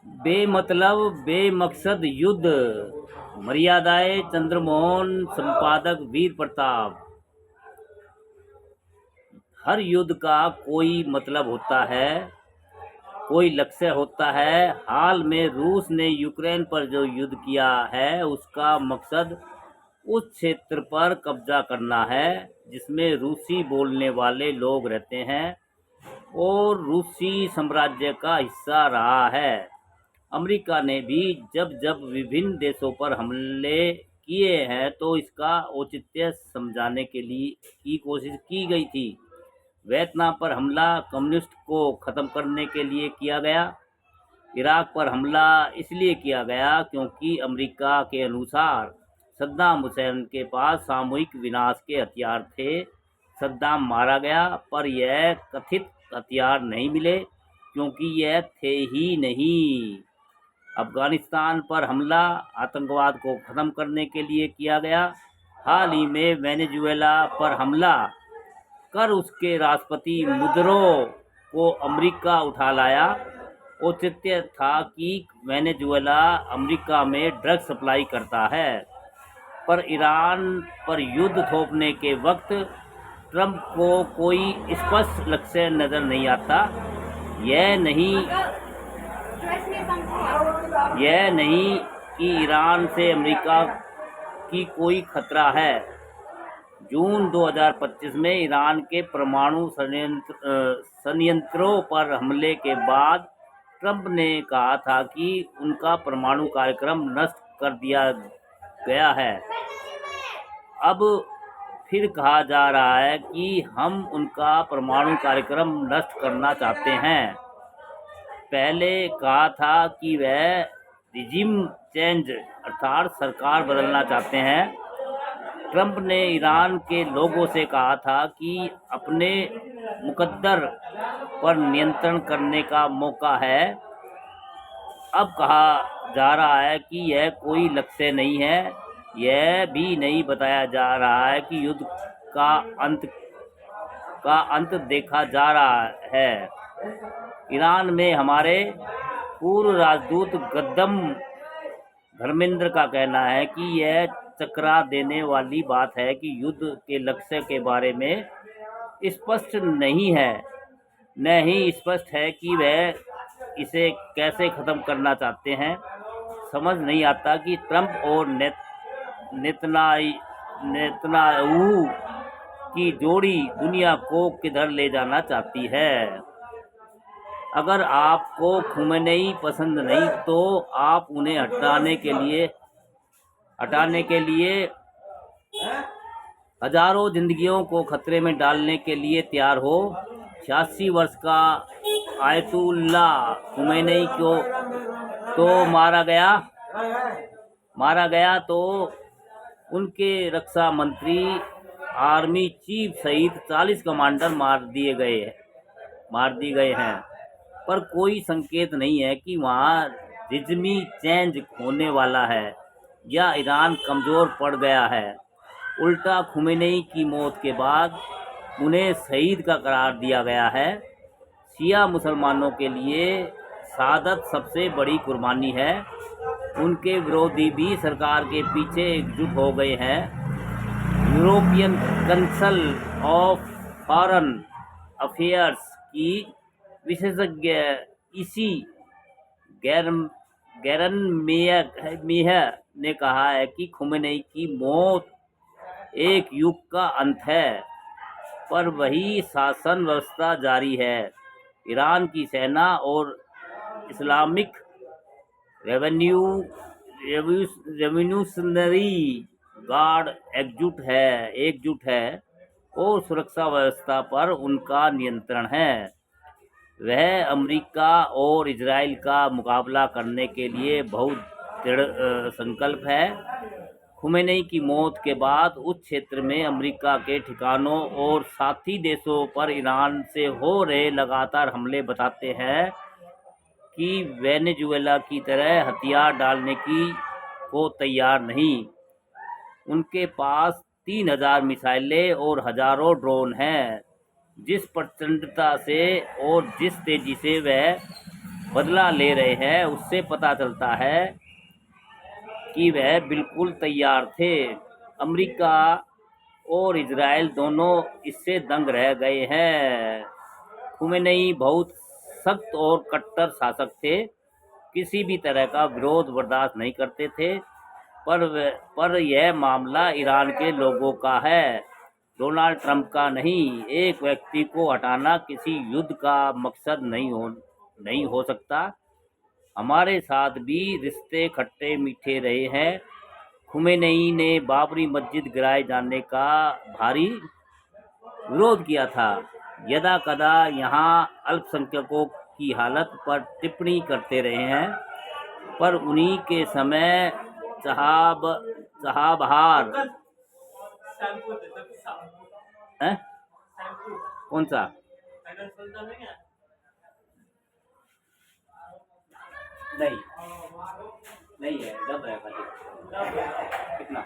बेमतलब बेमकसद युद्ध, मर्यादाएं चंद्रमोहन, संपादक वीर प्रताप। हर युद्ध का कोई मतलब होता है, कोई लक्ष्य होता है। हाल में रूस ने यूक्रेन पर जो युद्ध किया है उसका मकसद उस क्षेत्र पर कब्जा करना है जिसमें रूसी बोलने वाले लोग रहते हैं और रूसी साम्राज्य का हिस्सा रहा है। अमेरिका ने भी जब जब विभिन्न देशों पर हमले किए हैं तो इसका औचित्य समझाने के लिए की कोशिश की गई थी। वियतनाम पर हमला कम्युनिस्ट को ख़त्म करने के लिए किया गया। इराक पर हमला इसलिए किया गया क्योंकि अमेरिका के अनुसार सद्दाम हुसैन के पास सामूहिक विनाश के हथियार थे। सद्दाम मारा गया पर यह कथित हथियार नहीं मिले क्योंकि यह थे ही नहीं। अफगानिस्तान पर हमला आतंकवाद को ख़त्म करने के लिए किया गया। हाल ही में वेनेजुएला पर हमला कर उसके राष्ट्रपति मुदरो को अमेरिका उठा लाया। औचित्य था कि वेनेजुएला अमेरिका में ड्रग सप्लाई करता है, पर ईरान पर युद्ध थोपने के वक्त ट्रंप को कोई स्पष्ट लक्ष्य नजर नहीं आता। यह नहीं कि ईरान से अमेरिका की कोई खतरा है। जून 2025 में ईरान के परमाणु संयंत्रों पर हमले के बाद ट्रंप ने कहा था कि उनका परमाणु कार्यक्रम नष्ट कर दिया गया है। अब फिर कहा जा रहा है कि हम उनका परमाणु कार्यक्रम नष्ट करना चाहते हैं। पहले कहा था कि वह रिजिम चेंज अर्थात सरकार बदलना चाहते हैं। ट्रंप ने ईरान के लोगों से कहा था कि अपने मुकद्दर पर नियंत्रण करने का मौका है। अब कहा जा रहा है कि यह कोई लक्ष्य नहीं है। यह भी नहीं बताया जा रहा है कि युद्ध का अंत देखा जा रहा है। ईरान में हमारे पूर्व राजदूत गद्दम धर्मेंद्र का कहना है कि यह चकरा देने वाली बात है कि युद्ध के लक्ष्य के बारे में स्पष्ट नहीं है। न ही स्पष्ट है कि वह इसे कैसे ख़त्म करना चाहते हैं। समझ नहीं आता कि ट्रंप और नेतन्याहू की जोड़ी दुनिया को किधर ले जाना चाहती है। अगर आपको खुमेनेई पसंद नहीं तो आप उन्हें हटाने के लिए हजारों जिंदगियों को खतरे में डालने के लिए तैयार हो। 86 वर्ष का आयतुल्ला खुमेनेई को तो मारा गया तो उनके रक्षा मंत्री, आर्मी चीफ सहित 40 कमांडर मार दिए गए हैं, पर कोई संकेत नहीं है कि वहाँ रिजमी चेंज होने वाला है या ईरान कमज़ोर पड़ गया है। उल्टा खुमेनेई की मौत के बाद उन्हें शहीद का करार दिया गया है। शिया मुसलमानों के लिए शहादत सबसे बड़ी कुर्बानी है। उनके विरोधी भी सरकार के पीछे एकजुट हो गए हैं। European council of foreign affairs की विशेषज्ञ इसी गैरनमेयर ने कहा है कि खुमेनेई की मौत एक युग का अंत है, पर वही शासन व्यवस्था जारी है। ईरान की सेना और इस्लामिक रेवोल्यूशनरी गार्ड एकजुट है और सुरक्षा व्यवस्था पर उनका नियंत्रण है। वह अमेरिका और इजराइल का मुकाबला करने के लिए बहुत दृढ़ संकल्प है। खुमेनेई की मौत के बाद उस क्षेत्र में अमेरिका के ठिकानों और साथी देशों पर ईरान से हो रहे लगातार हमले बताते हैं कि वेनेजुएला की तरह हथियार डालने को तैयार नहीं। उनके पास 3000 मिसाइलें और हजारों ड्रोन हैं। जिस प्रचंडता से और जिस तेजी से वह बदला ले रहे हैं, उससे पता चलता है कि वह बिल्कुल तैयार थे। अमेरिका और इजराइल दोनों इससे दंग रह गए हैं। खुमेनेई बहुत सख्त और कट्टर शासक थे, किसी भी तरह का विरोध बर्दाश्त नहीं करते थे। पर यह मामला ईरान के लोगों का है, डोनाल्ड ट्रंप का नहीं। एक व्यक्ति को हटाना किसी युद्ध का मकसद नहीं हो सकता। हमारे साथ भी रिश्ते खट्टे मीठे रहे हैं। खुमेनेई ने बाबरी मस्जिद गिराए जाने का भारी विरोध किया था। यदा कदा यहाँ अल्पसंख्यकों की हालत पर टिप्पणी करते रहे हैं, पर उन्हीं के समय चहाबहार है। कौन सा? नहीं, नहीं है, डब है खाली। कितना?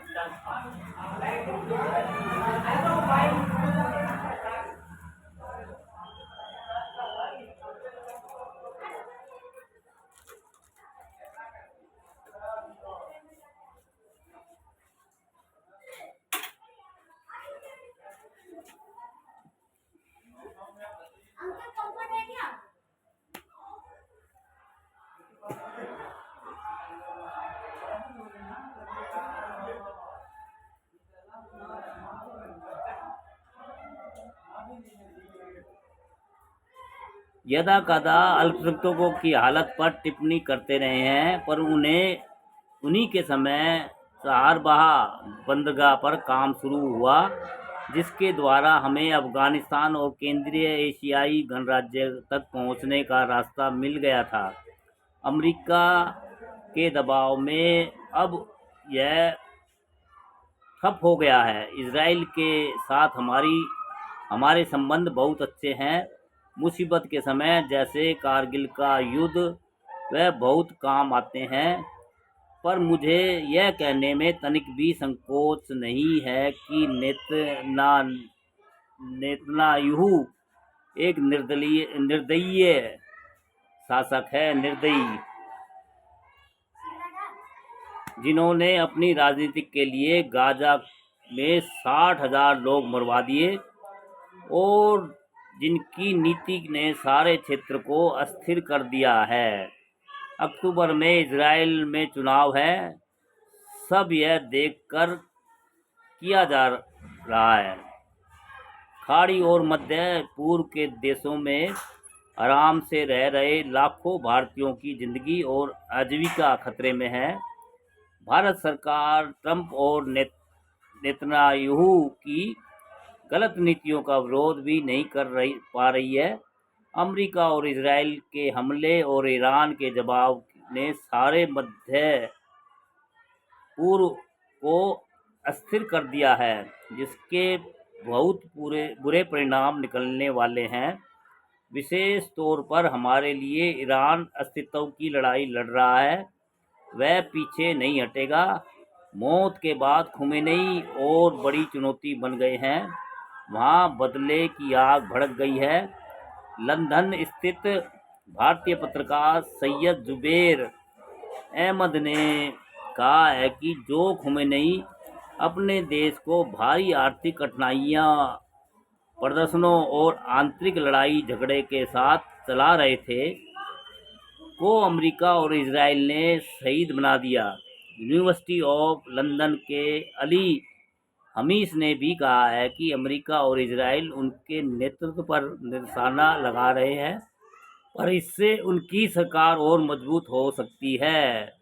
यदा कदा अल्पसंख्यकों की हालत पर टिप्पणी करते रहे हैं, पर उन्हीं के समय सहारबह बंदरगाह पर काम शुरू हुआ, जिसके द्वारा हमें अफगानिस्तान और केंद्रीय एशियाई गणराज्य तक पहुंचने का रास्ता मिल गया था। अमेरिका के दबाव में अब यह ठप हो गया है। इजराइल के साथ हमारे संबंध बहुत अच्छे हैं। मुसीबत के समय जैसे कारगिल का युद्ध वह बहुत काम आते हैं। पर मुझे यह कहने में तनिक भी संकोच नहीं है कि नेतन्याहू एक निर्दयी शासक है, निर्दयी, जिन्होंने अपनी राजनीति के लिए गाजा में 60,000 लोग मरवा दिए और जिनकी नीति ने सारे क्षेत्र को अस्थिर कर दिया है। अक्टूबर में इजराइल में चुनाव है। सब यह देखकर किया जा रहा है। खाड़ी और मध्य पूर्व के देशों में आराम से रह रहे लाखों भारतीयों की जिंदगी और आजीविका खतरे में है। भारत सरकार ट्रंप और नेतन्याहू की गलत नीतियों का विरोध भी नहीं पा रही है। अमेरिका और इजराइल के हमले और ईरान के जवाब ने सारे मध्य पूर्व को अस्थिर कर दिया है, जिसके बहुत बुरे परिणाम निकलने वाले हैं। विशेष तौर पर हमारे लिए ईरान अस्तित्व की लड़ाई लड़ रहा है, वह पीछे नहीं हटेगा। मौत के बाद खुमेनेई और बड़ी चुनौती बन गए हैं। वहाँ बदले की आग भड़क गई है। लंदन स्थित भारतीय पत्रकार सैयद जुबेर अहमद ने कहा है कि जो खुमेनेई अपने देश को भारी आर्थिक कठिनाइयाँ, प्रदर्शनों और आंतरिक लड़ाई झगड़े के साथ चला रहे थे, को अमेरिका और इजराइल ने शहीद बना दिया। यूनिवर्सिटी ऑफ लंदन के अली हमीस ने भी कहा है कि अमेरिका और इजराइल उनके नेतृत्व पर निशाना लगा रहे हैं, पर इससे उनकी सरकार और मजबूत हो सकती है।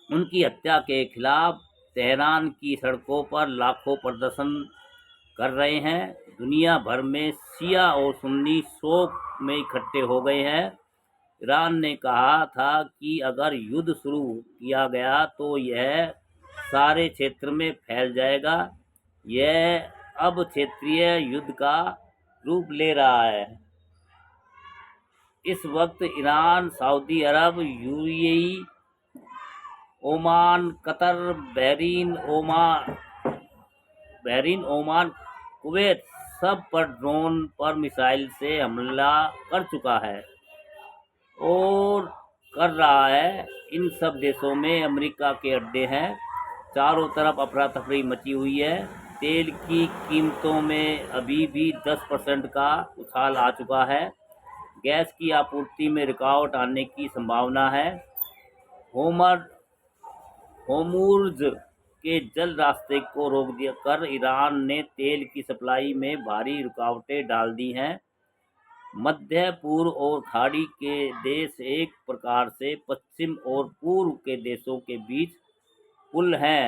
उनकी हत्या के खिलाफ तेहरान की सड़कों पर लाखों प्रदर्शन कर रहे हैं। दुनिया भर में शिया और सुन्नी शोक में इकट्ठे हो गए हैं। ईरान ने कहा था कि अगर युद्ध शुरू किया गया तो यह सारे क्षेत्र में फैल जाएगा। यह अब क्षेत्रीय युद्ध का रूप ले रहा है। इस वक्त Iran, Saudi Arab, UAE, Oman, Qatar, Bahrain, Oman, Kuwait सब पर ड्रोन पर मिसाइल से हमला कर चुका है। और कर रहा है। इन सब देशों में अमेरिका के अड्डे हैं। चारों तरफ अफरा तफरी मची हुई है। तेल की कीमतों में अभी भी 10% का उछाल आ चुका है। गैस की आपूर्ति में रुकावट आने की संभावना है। होर्मुज़ के जल रास्ते को रोक दिया कर ईरान ने तेल की सप्लाई में भारी रुकावटें डाल दी हैं। मध्य पूर्व और खाड़ी के देश एक प्रकार से पश्चिम और पूर्व के देशों के बीच पुल हैं।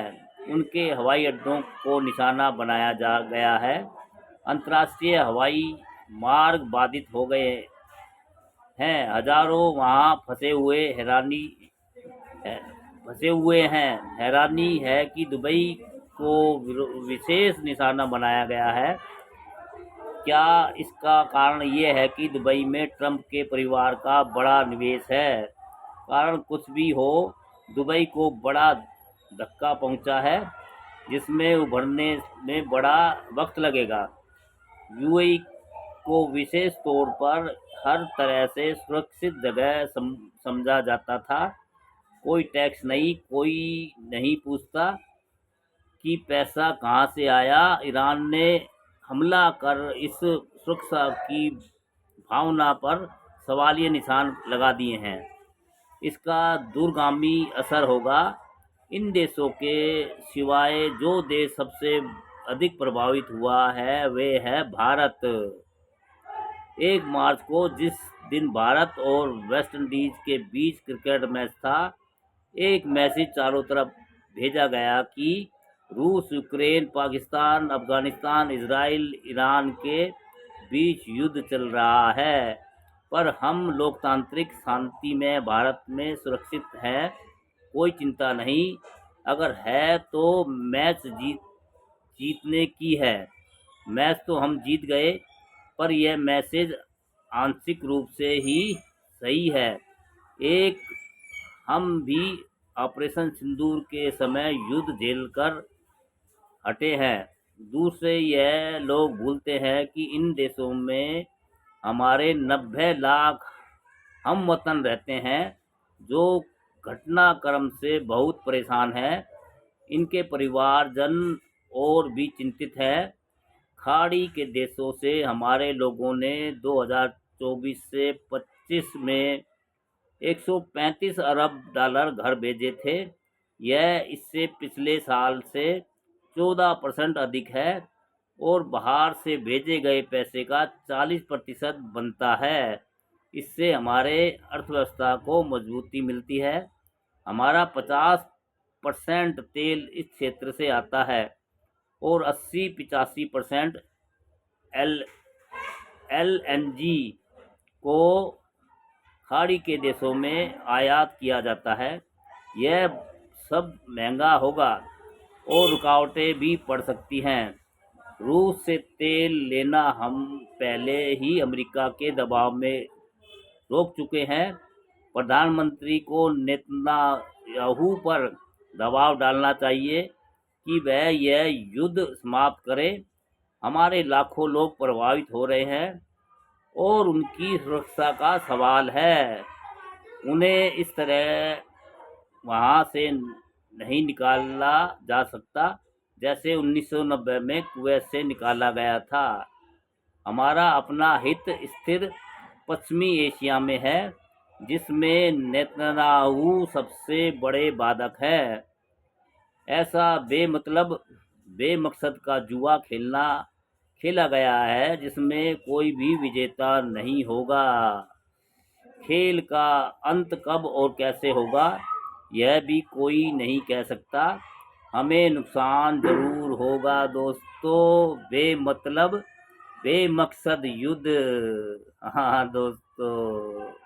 उनके हवाई अड्डों को निशाना बनाया जा गया है। अंतर्राष्ट्रीय हवाई मार्ग बाधित हो गए हैं। हजारों वहां फंसे हुए हैं। हैरानी है कि दुबई को विशेष निशाना बनाया गया है। क्या इसका कारण ये है कि दुबई में ट्रंप के परिवार का बड़ा निवेश है? कारण कुछ भी हो, दुबई को बड़ा धक्का पहुंचा है, जिसमें उभरने में बड़ा वक्त लगेगा। यूएई को विशेष तौर पर हर तरह से सुरक्षित जगह समझा जाता था। कोई टैक्स नहीं, कोई नहीं पूछता कि पैसा कहाँ से आया। ईरान ने हमला कर इस सुरक्षा की भावना पर सवालिया निशान लगा दिए हैं। इसका दूरगामी असर होगा। इन देशों के सिवाय जो देश सबसे अधिक प्रभावित हुआ है वे है भारत। 1 मार्च को जिस दिन भारत और वेस्ट इंडीज के बीच क्रिकेट मैच था, एक मैसेज चारों तरफ भेजा गया कि रूस, Ukraine, Pakistan, Afghanistan, Israel, Iran के बीच युद्ध चल रहा है, पर हम लोकतांत्रिक शांति में भारत में सुरक्षित हैं। कोई चिंता नहीं। अगर है तो मैच जीतने की है। मैच तो हम जीत गए, पर यह मैसेज आंशिक रूप से ही सही है। एक, हम भी ऑपरेशन सिंदूर के समय युद्ध झेलकर हटे हैं। दूसरे, यह लोग भूलते हैं कि इन देशों में हमारे 90 लाख हम वतन रहते हैं, जो घटनाक्रम से बहुत परेशान हैं। इनके परिवारजन और भी चिंतित है। खाड़ी के देशों से हमारे लोगों ने 2024 से 25 में $135 अरब घर भेजे थे। यह इससे पिछले साल से 14% अधिक है और बाहर से भेजे गए पैसे का 40% बनता है। इससे हमारे अर्थव्यवस्था को मजबूती मिलती है। हमारा 50% तेल इस क्षेत्र से आता है और 80-85% LNG को खाड़ी के देशों में आयात किया जाता है। यह सब महंगा होगा और रुकावटें भी पड़ सकती हैं। रूस से तेल लेना हम पहले ही अमेरिका के दबाव में रोक चुके हैं। प्रधानमंत्री को नेतन्याहू पर दबाव डालना चाहिए कि वह यह युद्ध समाप्त करे। हमारे लाखों लोग प्रभावित हो रहे हैं और उनकी सुरक्षा का सवाल है। उन्हें इस तरह वहाँ से नहीं निकाला जा सकता जैसे 1990 में कुवैत से निकाला गया था। हमारा अपना हित स्थिर पश्चिमी एशिया में है, जिसमें नेतन्याहू सबसे बड़े बाधक है। ऐसा बेमकसद का जुआ खेला गया है, जिसमें कोई भी विजेता नहीं होगा। खेल का अंत कब और कैसे होगा, यह भी कोई नहीं कह सकता। हमें नुकसान जरूर होगा दोस्तों। बेमकसद युद्ध। हाँ दोस्तों।